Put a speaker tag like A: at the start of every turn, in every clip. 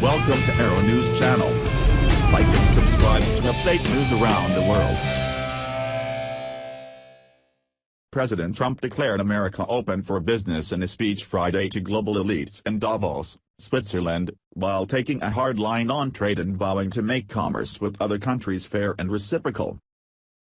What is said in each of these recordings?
A: Welcome to Arrow News Channel. Like and subscribe to update news around the world. President Trump declared America open for business in a speech Friday to global elites in Davos, Switzerland, while taking a hard line on trade and vowing to make commerce with other countries fair and reciprocal.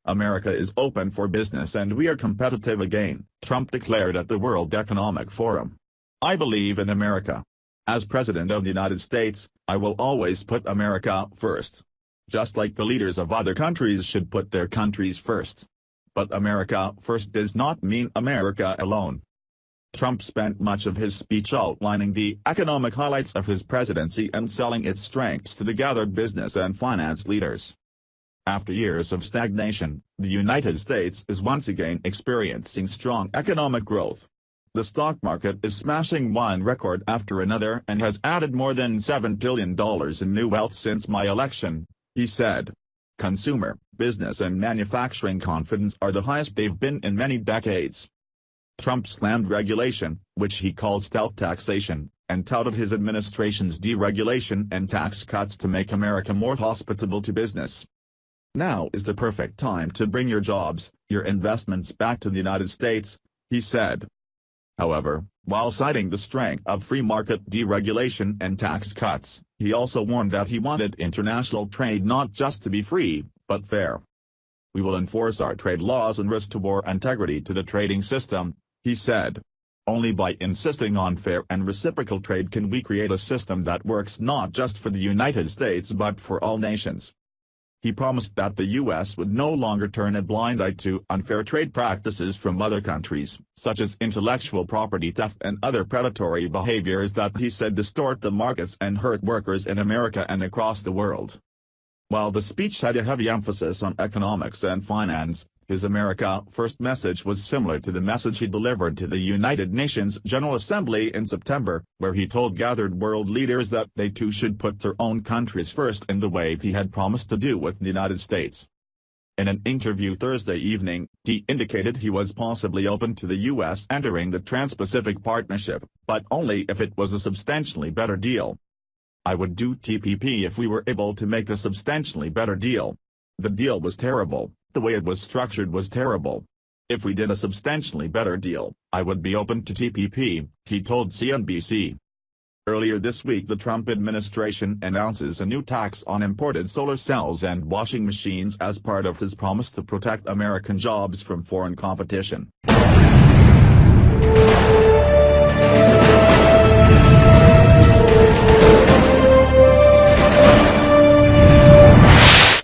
A: America is open for business and we are competitive again, Trump declared at the World Economic Forum. I believe in America. As President of the United States, I will always put America first. Just like the leaders of other countries should put their countries first. But America first does not mean America alone. Trump spent much of his speech outlining the economic highlights of his presidency and selling its strengths to the gathered business and finance leaders. After years of stagnation, the United States is once again experiencing strong economic growth. The stock market is smashing one record after another and has added more than $7 billion in new wealth since my election, he said. Consumer, business and manufacturing confidence are the highest they've been in many decades. Trump slammed regulation, which he called stealth taxation, and touted his administration's deregulation and tax cuts to make America more hospitable to business. Now is the perfect time to bring your jobs, your investments back to the United States, he said. However, while citing the strength of free market deregulation and tax cuts, he also warned that he wanted international trade not just to be free, but fair. We will enforce our trade laws and restore integrity to the trading system, he said. Only by insisting on fair and reciprocal trade can we create a system that works not just for the United States but for all nations. He promised that the U.S. would no longer turn a blind eye to unfair trade practices from other countries, such as intellectual property theft and other predatory behaviors that he said distort the markets and hurt workers in America and across the world. While the speech had a heavy emphasis on economics and finance, his America First message was similar to the message he delivered to the United Nations General Assembly in September, where he told gathered world leaders that they too should put their own countries first in the way he had promised to do with the United States. In an interview Thursday evening, he indicated he was possibly open to the U.S. entering the Trans-Pacific Partnership, but only if it was a substantially better deal. I would do TPP if we were able to make a substantially better deal. The deal was terrible. The way it was structured was terrible. If we did a substantially better deal, I would be open to TPP, he told CNBC. Earlier this week the Trump administration announces a new tax on imported solar cells and washing machines as part of his promise to protect American jobs from foreign competition.